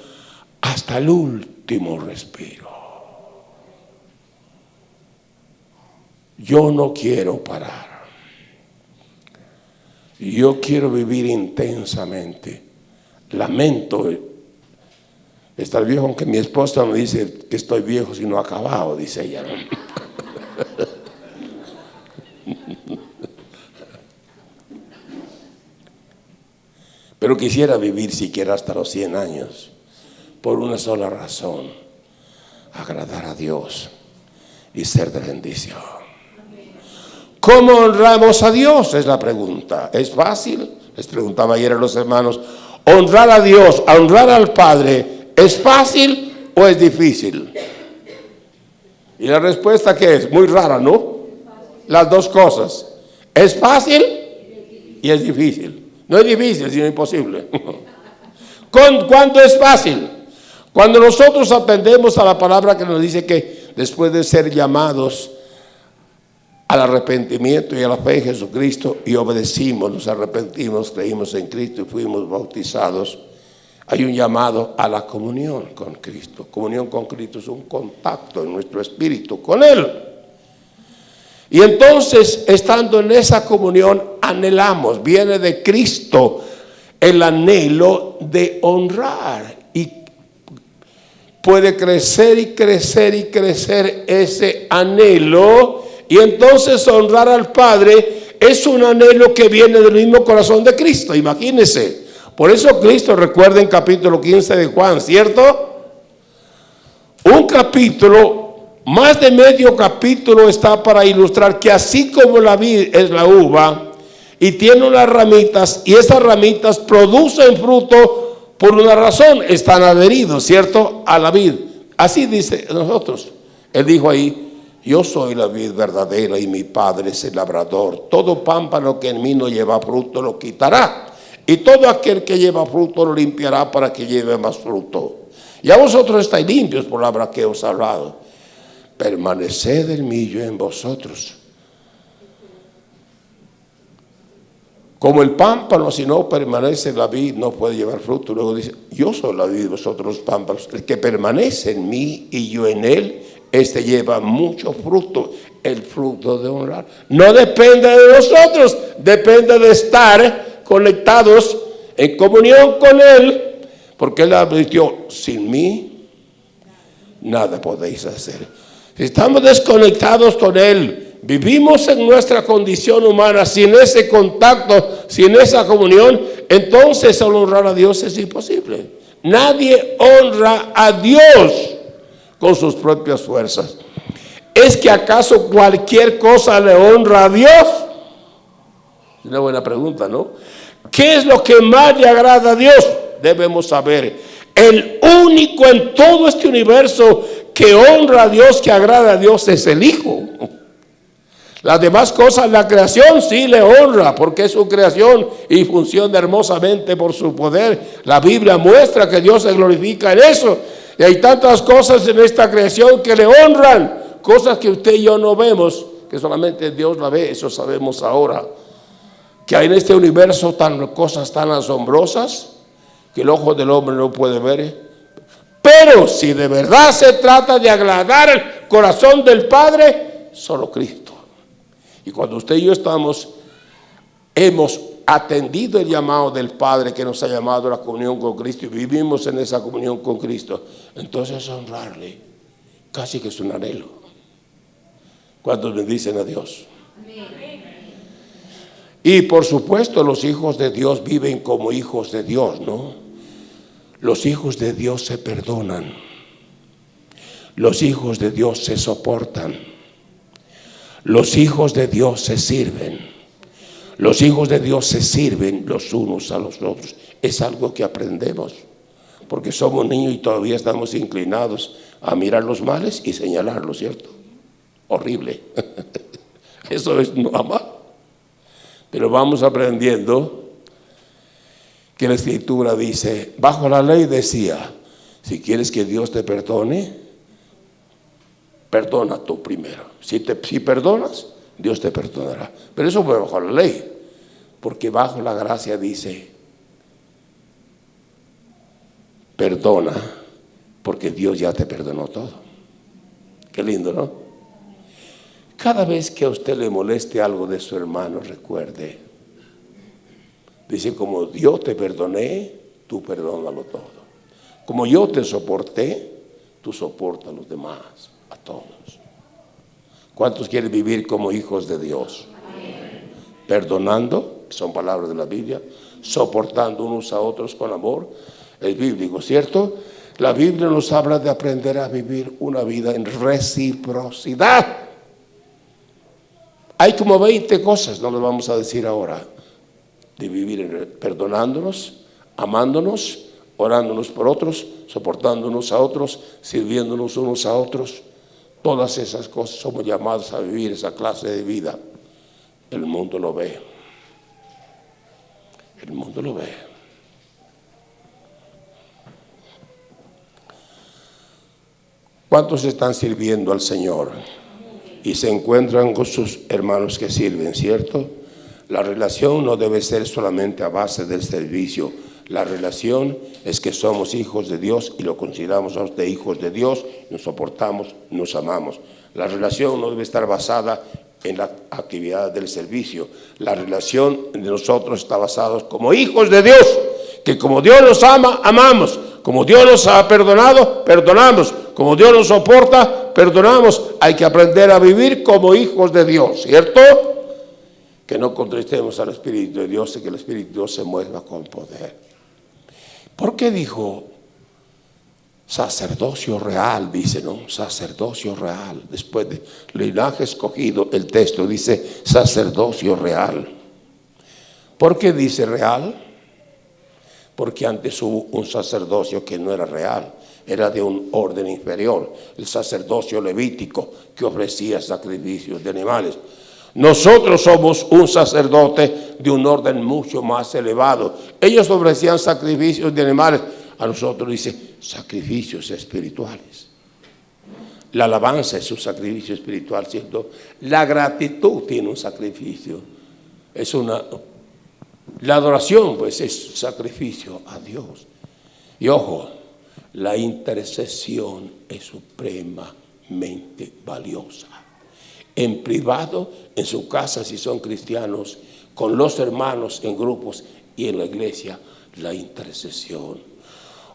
hasta el último respiro. Yo no quiero parar. Yo quiero vivir intensamente. Lamento estar viejo, aunque mi esposa me dice que estoy viejo si no acabado, dice ella. Pero quisiera vivir siquiera hasta los 100 años, por una sola razón: agradar a Dios y ser de bendición. ¿Cómo honramos a Dios? Es la pregunta. ¿Es fácil? Les preguntaba ayer a los hermanos. ¿Honrar a Dios, honrar al Padre, es fácil o es difícil? Y la respuesta, ¿qué es? Muy rara, ¿no? Las dos cosas. Es fácil y es difícil. No es difícil, sino imposible. ¿Cuándo es fácil? Cuando nosotros atendemos a la palabra que nos dice que después de ser llamados al arrepentimiento y a la fe en Jesucristo, y obedecimos, nos arrepentimos, creímos en Cristo y fuimos bautizados, hay un llamado a la comunión con Cristo. Comunión con Cristo es un contacto en nuestro espíritu con Él. Y entonces, estando en esa comunión, anhelamos, viene de Cristo el anhelo de honrar, y puede crecer y crecer y crecer ese anhelo, y entonces honrar al Padre es un anhelo que viene del mismo corazón de Cristo. Imagínense. Por eso Cristo, recuerden capítulo 15 de Juan, ¿cierto? Un capítulo, más de medio capítulo está para ilustrar que así como la vid es la uva y tiene unas ramitas, y esas ramitas producen fruto por una razón, están adheridos, ¿cierto?, a la vid. Así dice nosotros. Él dijo ahí: yo soy la vid verdadera y mi Padre es el labrador. Todo pámpano que en mí no lleva fruto lo quitará, y todo aquel que lleva fruto lo limpiará para que lleve más fruto. Ya vosotros estáis limpios por la palabra que os he hablado. Permaneced en mí, yo en vosotros. Como el pámpano, si no permanece en la vid, no puede llevar fruto. Luego dice: yo soy la vid, vosotros los pámpanos. El que permanece en mí y yo en él, este lleva mucho fruto, el fruto de honrar. No depende de nosotros, depende de estar conectados en comunión con Él, porque Él advirtió: sin mí nada podéis hacer. Si estamos desconectados con Él, vivimos en nuestra condición humana sin ese contacto, sin esa comunión, entonces honrar a Dios es imposible. Nadie honra a Dios con sus propias fuerzas. ¿Es que acaso cualquier cosa le honra a Dios? Es una buena pregunta, ¿no? ¿Qué es lo que más le agrada a Dios? Debemos saber. El único en todo este universo que honra a Dios, que agrada a Dios, es el Hijo. Las demás cosas, la creación sí le honra, porque es su creación y funciona hermosamente por su poder. La Biblia muestra que Dios se glorifica en eso. Y hay tantas cosas en esta creación que le honran, cosas que usted y yo no vemos, que solamente Dios la ve. Eso sabemos ahora, que hay en este universo cosas tan asombrosas que el ojo del hombre no puede ver. Pero si de verdad se trata de agradar el corazón del Padre, solo Cristo. Y cuando usted y yo hemos atendido el llamado del Padre que nos ha llamado a la comunión con Cristo y vivimos en esa comunión con Cristo, entonces honrarle casi que es un anhelo. ¿Cuántos bendicen a Dios? Y por supuesto los hijos de Dios viven como hijos de Dios, ¿no? Los hijos de Dios se perdonan. Los hijos de Dios se soportan. Los hijos de Dios se sirven. Los hijos de Dios se sirven los unos a los otros. Es algo que aprendemos, porque somos niños y todavía estamos inclinados a mirar los males y señalarlos, ¿cierto? Horrible. Eso es no amar. Pero vamos aprendiendo que la Escritura dice, bajo la ley decía, si quieres que Dios te perdone, perdona tú primero. Si perdonas, Dios te perdonará. Pero eso fue bajo la ley, porque bajo la gracia dice, perdona, porque Dios ya te perdonó todo. Qué lindo, ¿no? Cada vez que a usted le moleste algo de su hermano, recuerde, dice, como yo te perdoné, tú perdónalo todo. Como yo te soporté, tú soporta a los demás, a todos. ¿Cuántos quieren vivir como hijos de Dios? Amén. Perdonando, son palabras de la Biblia, soportando unos a otros con amor, es bíblico, ¿cierto? La Biblia nos habla de aprender a vivir una vida en reciprocidad. Hay como 20 cosas, no las vamos a decir ahora, de vivir perdonándonos, amándonos, orándonos por otros, soportándonos a otros, sirviéndonos unos a otros. Todas esas cosas somos llamados a vivir esa clase de vida. El mundo lo ve. El mundo lo ve. ¿Cuántos están sirviendo al Señor? Y se encuentran con sus hermanos que sirven, ¿cierto? La relación no debe ser solamente a base del servicio. La relación es que somos hijos de Dios y lo consideramos a usted hijos de Dios, nos soportamos, nos amamos. La relación no debe estar basada en la actividad del servicio. La relación de nosotros está basada como hijos de Dios, que como Dios nos ama, amamos. Como Dios nos ha perdonado, perdonamos. Como Dios nos soporta, perdonamos. Hay que aprender a vivir como hijos de Dios, ¿cierto? Que no contristemos al Espíritu de Dios y que el Espíritu de Dios se mueva con poder. ¿Por qué dijo sacerdocio real? Dice, ¿no? Sacerdocio real. Después de linaje escogido, el texto dice sacerdocio real. ¿Por qué dice real? Porque antes hubo un sacerdocio que no era real, era de un orden inferior, el sacerdocio levítico que ofrecía sacrificios de animales. Nosotros somos un sacerdote de un orden mucho más elevado. Ellos ofrecían sacrificios de animales, a nosotros dice sacrificios espirituales. La alabanza es un sacrificio espiritual, ¿cierto? La gratitud tiene un sacrificio, la adoración pues es sacrificio a Dios. Y ojo, la intercesión es supremamente valiosa. En privado, en su casa si son cristianos, con los hermanos en grupos y en la iglesia, la intercesión.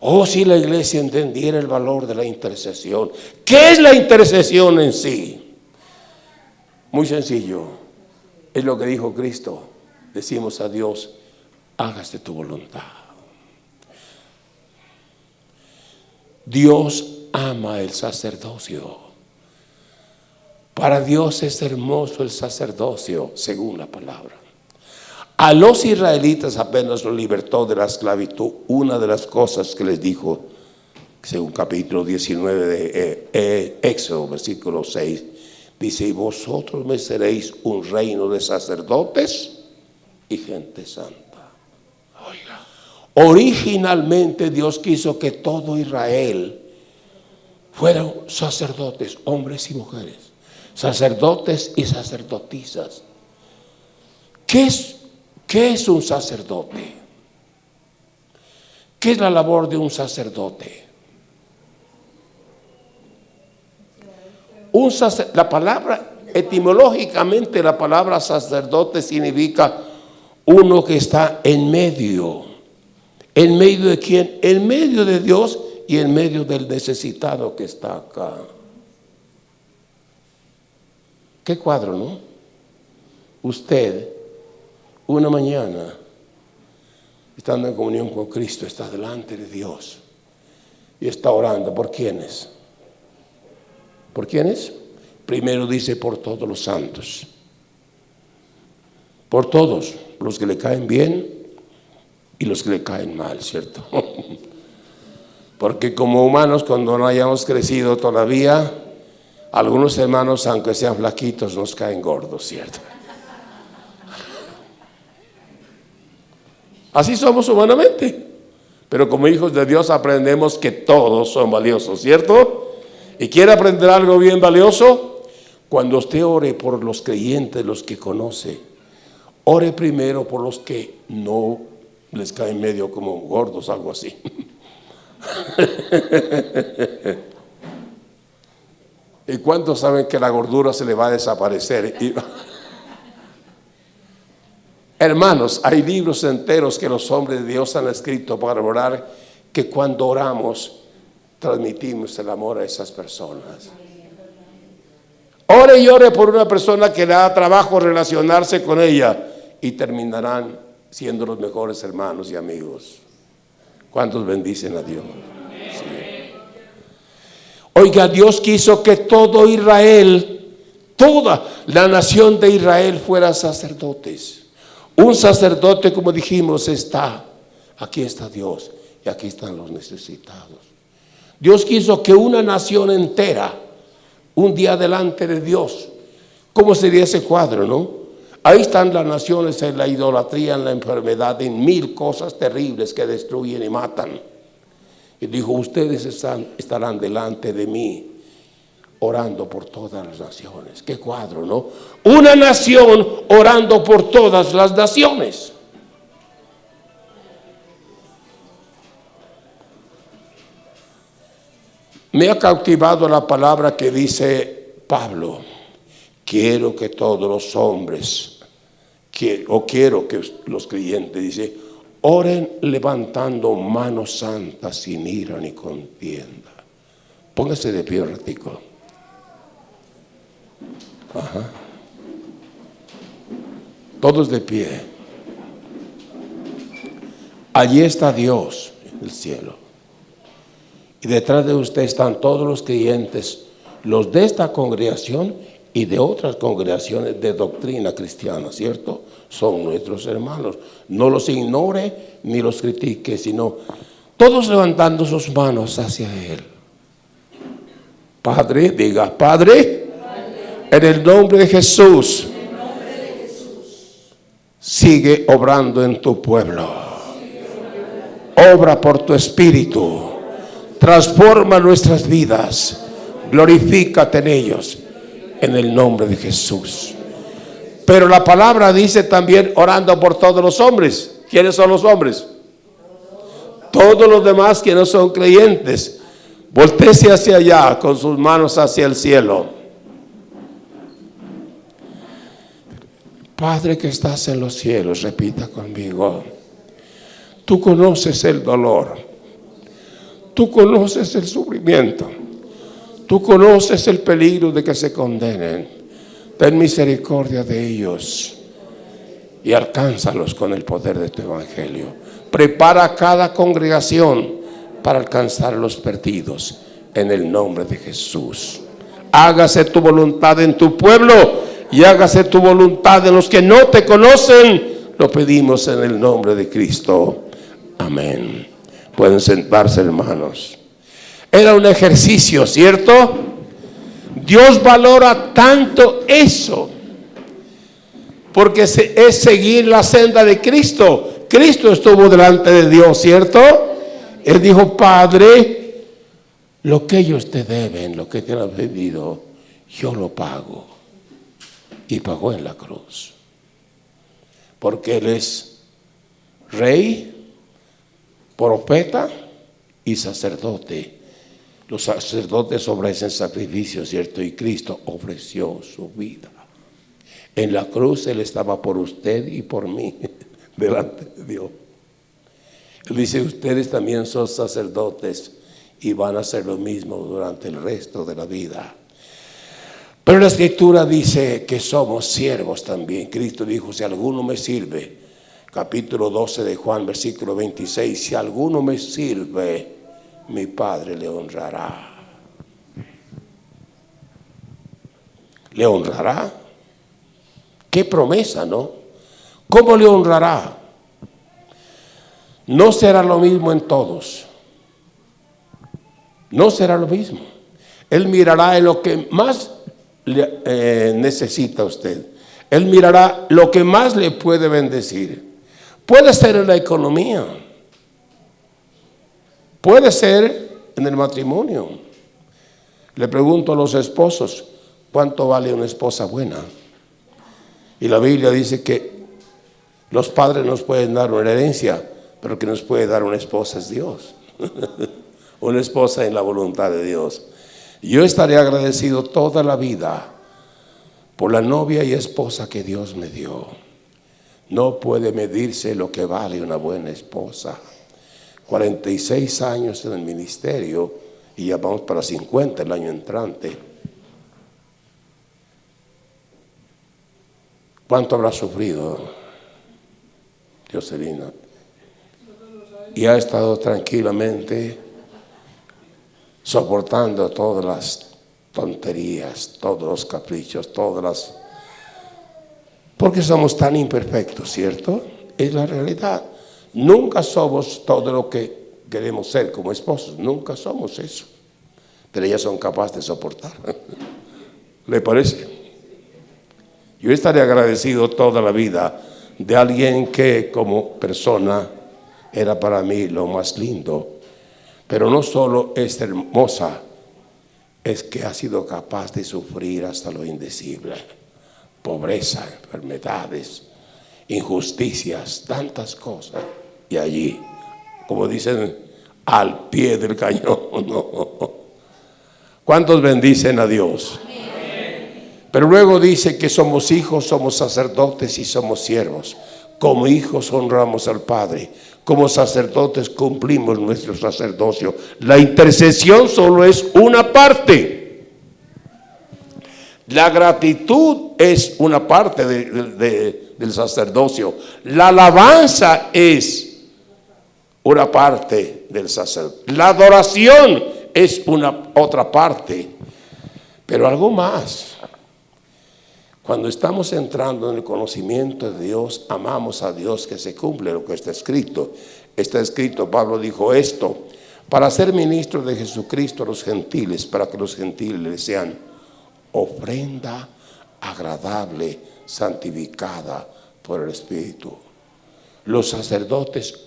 Oh, si la iglesia entendiera el valor de la intercesión. ¿Qué es la intercesión en sí? Muy sencillo, es lo que dijo Cristo. Decimos a Dios, hágase tu voluntad. Dios ama el sacerdocio. Para Dios es hermoso el sacerdocio, según la palabra. A los israelitas apenas los libertó de la esclavitud. Una de las cosas que les dijo, según capítulo 19 de Éxodo, versículo 6, dice, y vosotros me seréis un reino de sacerdotes y gente santa. Oiga, originalmente Dios quiso que todo Israel fueran sacerdotes, hombres y mujeres, sacerdotes y sacerdotisas. ¿Qué es un sacerdote? ¿Qué es la labor de un sacerdote? La palabra, etimológicamente, la palabra sacerdote significa uno que está en medio. ¿En medio de quién? En medio de Dios y en medio del necesitado que está acá. ¿Qué cuadro, no? Usted, una mañana, estando en comunión con Cristo, está delante de Dios y está orando. ¿Por quiénes? ¿Por quiénes? Primero dice por todos los santos. Por todos, los que le caen bien y los que le caen mal, ¿cierto? Porque como humanos, cuando no hayamos crecido todavía, algunos hermanos, aunque sean flaquitos, nos caen gordos, ¿cierto? Así somos humanamente. Pero como hijos de Dios aprendemos que todos son valiosos, ¿cierto? ¿Y quiere aprender algo bien valioso? Cuando usted ore por los creyentes, los que conoce, ore primero por los que no les caen medio como gordos, algo así. ¿Y cuántos saben que la gordura se le va a desaparecer? Hermanos, hay libros enteros que los hombres de Dios han escrito para orar, que cuando oramos transmitimos el amor a esas personas. Ore y ore por una persona que le da trabajo relacionarse con ella y terminarán siendo los mejores hermanos y amigos. ¿Cuántos bendicen a Dios? Sí. Oiga, Dios quiso que todo Israel, toda la nación de Israel fuera sacerdotes. Un sacerdote, como dijimos, aquí está Dios y aquí están los necesitados. Dios quiso que una nación entera, un día delante de Dios, ¿cómo sería ese cuadro, no? Ahí están las naciones en la idolatría, en la enfermedad, en mil cosas terribles que destruyen y matan. Y dijo, ustedes estarán delante de mí, orando por todas las naciones. Qué cuadro, ¿no? Una nación orando por todas las naciones. Me ha cautivado la palabra que dice Pablo: quiero que todos los hombres, quiero que los creyentes, dice, oren levantando manos santas sin ira ni contienda. Póngase de pie un ratico. Ajá. Todos de pie. Allí está Dios en el cielo. Y detrás de usted están todos los creyentes, los de esta congregación y de otras congregaciones de doctrina cristiana, ¿cierto? Son nuestros hermanos. No los ignore ni los critique, sino todos levantando sus manos hacia Él. Padre, diga, Padre, en el nombre de Jesús, sigue obrando en tu pueblo. Obra por tu espíritu. Transforma nuestras vidas. Glorifícate en ellos. En el nombre de Jesús. Pero la palabra dice también orando por todos los hombres. ¿Quiénes son los hombres? Todos los demás que no son creyentes. Voltéese hacia allá con sus manos hacia el cielo. Padre que estás en los cielos, repita conmigo. Tú conoces el dolor. Tú conoces el sufrimiento. Tú conoces el peligro de que se condenen. Ten misericordia de ellos y alcánzalos con el poder de tu evangelio. Prepara cada congregación para alcanzar a los perdidos en el nombre de Jesús. Hágase tu voluntad en tu pueblo y hágase tu voluntad en los que no te conocen. Lo pedimos en el nombre de Cristo. Amén. Pueden sentarse, hermanos. Era un ejercicio, ¿cierto? Dios valora tanto eso, porque es seguir la senda de Cristo. Cristo estuvo delante de Dios, ¿cierto? Él dijo, Padre, lo que ellos te deben, lo que te han pedido, yo lo pago. Y pagó en la cruz. Porque Él es rey, profeta y sacerdote. Los sacerdotes ofrecen sacrificios, ¿cierto? Y Cristo ofreció su vida. En la cruz Él estaba por usted y por mí, delante de Dios. Él dice, ustedes también son sacerdotes y van a hacer lo mismo durante el resto de la vida. Pero la Escritura dice que somos siervos también. Cristo dijo, si alguno me sirve, capítulo 12 de Juan, versículo 26, si alguno me sirve, mi Padre le honrará. ¿Le honrará? Qué promesa, ¿no? ¿Cómo le honrará? No será lo mismo en todos. No será lo mismo. Él mirará en lo que más necesita usted. Él mirará lo que más le puede bendecir. Puede ser en la economía. Puede ser en el matrimonio. Le pregunto a los esposos, ¿cuánto vale una esposa buena? Y la Biblia dice que los padres nos pueden dar una herencia, pero que nos puede dar una esposa es Dios. Una esposa en la voluntad de Dios. Yo estaré agradecido toda la vida por la novia y esposa que Dios me dio. No puede medirse lo que vale una buena esposa. 46 años en el ministerio y ya vamos para 50 el año entrante. ¿Cuánto habrá sufrido Jocelyn? Y ha estado tranquilamente soportando todas las tonterías, todos los caprichos, porque somos tan imperfectos, ¿cierto? Es la realidad. Nunca somos todo lo que queremos ser como esposos, nunca somos eso. Pero ellas son capaces de soportar. ¿Le parece? Yo estaré agradecido toda la vida de alguien que como persona era para mí lo más lindo. Pero no solo es hermosa, es que ha sido capaz de sufrir hasta lo indecible. Pobreza, enfermedades, injusticias, tantas cosas. Y allí, como dicen, al pie del cañón. ¿Cuántos bendicen a Dios? Pero luego dice que somos hijos, somos sacerdotes y somos siervos. Como hijos honramos al Padre. Como sacerdotes cumplimos nuestro sacerdocio. La intercesión solo es una parte. La gratitud es una parte del sacerdocio. La alabanza es una parte del sacerdocio. La adoración es una otra parte. Pero algo más. Cuando estamos entrando en el conocimiento de Dios, amamos a Dios, que se cumple lo que está escrito. Está escrito, Pablo dijo esto, para ser ministro de Jesucristo a los gentiles, para que los gentiles le sean ofrenda agradable, santificada por el Espíritu. Los sacerdotes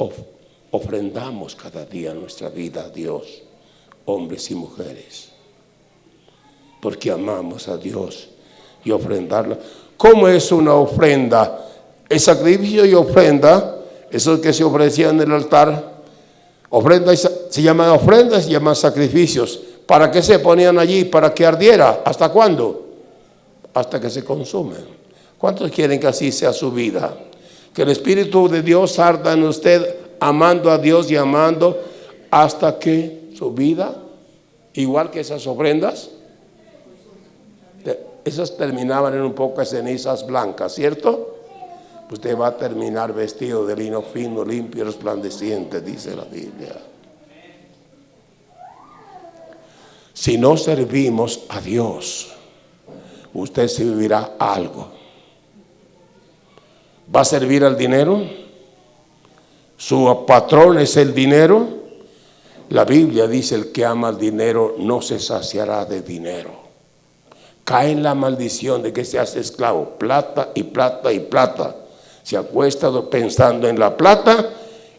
ofrendamos cada día nuestra vida a Dios, hombres y mujeres, porque amamos a Dios. Y ofrendarla. ¿Cómo es una ofrenda? El sacrificio y ofrenda, eso que se ofrecía en el altar, ofrenda se llaman ofrendas, se llaman sacrificios. ¿Para qué se ponían allí? Para que ardiera. ¿Hasta cuándo? Hasta que se consumen. ¿Cuántos quieren que así sea su vida? Que el Espíritu de Dios arda en usted, amando a Dios y amando hasta que su vida, igual que esas ofrendas, esas terminaban en un poco de cenizas blancas, ¿cierto? Usted va a terminar vestido de lino fino, limpio y resplandeciente, dice la Biblia. Si no servimos a Dios, usted servirá a algo. ¿Va a servir al dinero? ¿Su patrón es el dinero? La Biblia dice, el que ama el dinero no se saciará de dinero. Cae en la maldición de que se hace esclavo, plata y plata y plata. Se acuesta pensando en la plata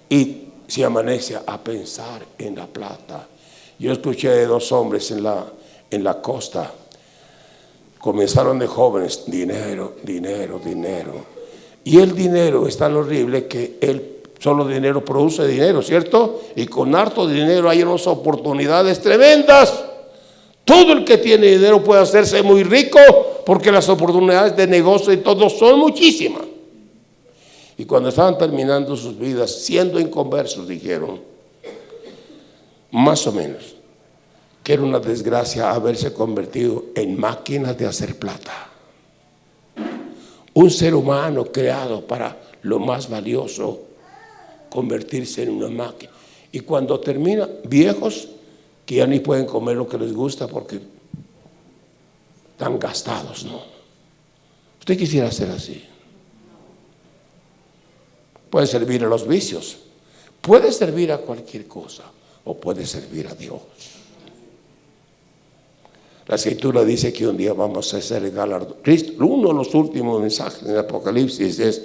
y se amanece a pensar en la plata. Yo escuché de dos hombres en la costa. Comenzaron de jóvenes, dinero, dinero, dinero. Y el dinero es tan horrible que él Solo dinero produce dinero, ¿cierto? Y con harto dinero hay unas oportunidades tremendas. Todo el que tiene dinero puede hacerse muy rico porque las oportunidades de negocio y todo son muchísimas. Y cuando estaban terminando sus vidas, siendo inconversos, dijeron, más o menos, que era una desgracia haberse convertido en máquinas de hacer plata. Un ser humano creado para lo más valioso, convertirse en una máquina. Y cuando termina, viejos que ya ni pueden comer lo que les gusta porque están gastados, ¿no? Usted quisiera ser así. Puede servir a los vicios, puede servir a cualquier cosa o puede servir a Dios. La Escritura dice que un día vamos a ser galardonados. Uno de los últimos mensajes en el Apocalipsis es: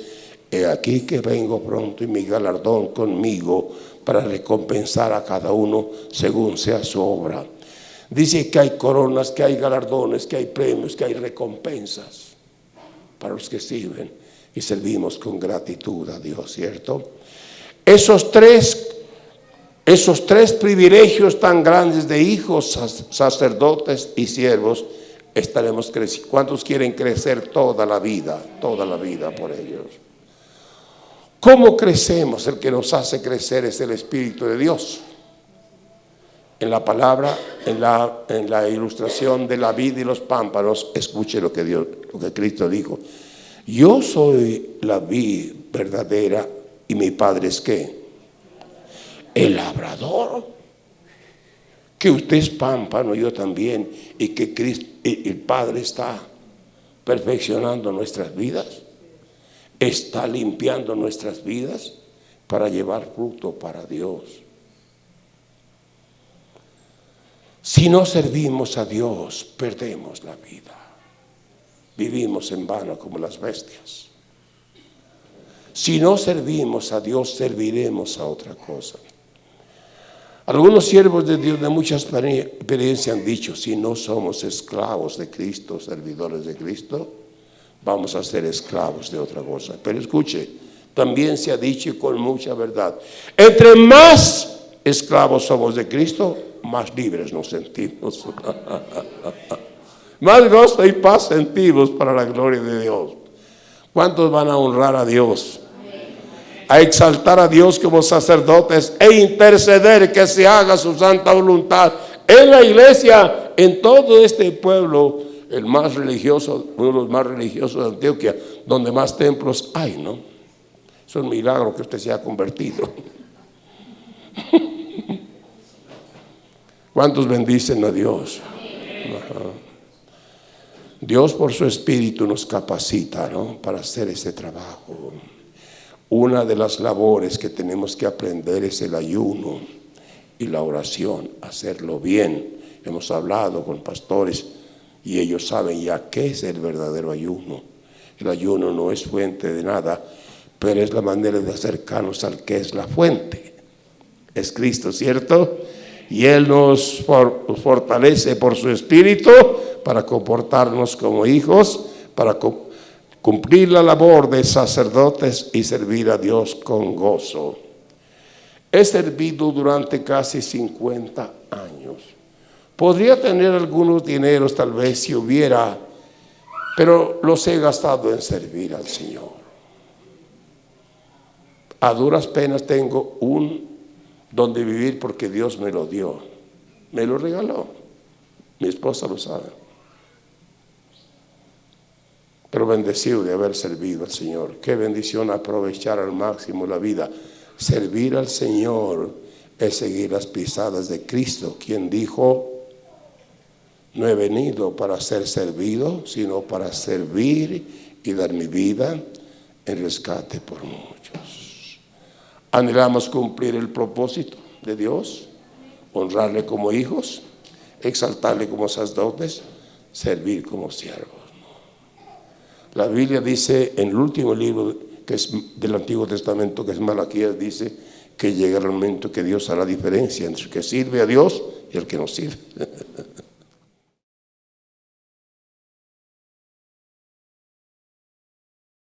he aquí que vengo pronto y mi galardón conmigo para recompensar a cada uno según sea su obra. Dice que hay coronas, que hay galardones, que hay premios, que hay recompensas para los que sirven y servimos con gratitud a Dios, ¿cierto? Esos tres privilegios tan grandes de hijos, sacerdotes y siervos, estaremos creciendo. ¿Cuántos quieren crecer toda la vida por ellos? ¿Cómo crecemos? El que nos hace crecer es el Espíritu de Dios. En la palabra, en la ilustración de la vid y los pámpanos, escuche lo que Cristo dijo: yo soy la vid verdadera y mi Padre es ¿qué? El labrador. Que usted es pámpano, yo también, y que Cristo, el Padre está perfeccionando nuestras vidas, está limpiando nuestras vidas para llevar fruto para Dios. Si no servimos a Dios, perdemos la vida. Vivimos en vano como las bestias. Si no servimos a Dios, serviremos a otra cosa. Algunos siervos de Dios de mucha experiencia han dicho: si no somos esclavos de Cristo, servidores de Cristo, vamos a ser esclavos de otra cosa. Pero escuche, también se ha dicho con mucha verdad: entre más esclavos somos de Cristo, más libres nos sentimos. Más gozo y paz sentimos para la gloria de Dios. ¿Cuántos van a honrar a Dios? A exaltar a Dios como sacerdotes e interceder que se haga su santa voluntad en la iglesia, en todo este pueblo, el más religioso, uno de los más religiosos de Antioquia, donde más templos hay, ¿no? Es un milagro que usted se ha convertido. ¿Cuántos bendicen a Dios? Ajá. Dios por su Espíritu nos capacita, ¿no?, para hacer ese trabajo. Una de las labores que tenemos que aprender es el ayuno y la oración, hacerlo bien. Hemos hablado con pastores y ellos saben ya qué es el verdadero ayuno. El ayuno no es fuente de nada, pero es la manera de acercarnos al que es la fuente. Es Cristo, ¿cierto? Y Él nos fortalece por su Espíritu para comportarnos como hijos, para cumplir la labor de sacerdotes y servir a Dios con gozo. He servido durante casi 50 años. Podría tener algunos dineros tal vez si hubiera, pero los he gastado en servir al Señor. A duras penas tengo donde vivir porque Dios me lo dio, me lo regaló. Mi esposa lo sabe. Pero bendecido de haber servido al Señor. Qué bendición aprovechar al máximo la vida. Servir al Señor es seguir las pisadas de Cristo, quien dijo: no he venido para ser servido, sino para servir y dar mi vida en rescate por muchos. Anhelamos cumplir el propósito de Dios, honrarle como hijos, exaltarle como sacerdotes, servir como siervos. La Biblia dice en el último libro que es del Antiguo Testamento, que es Malaquías, dice que llega el momento que Dios hará diferencia entre el que sirve a Dios y el que no sirve.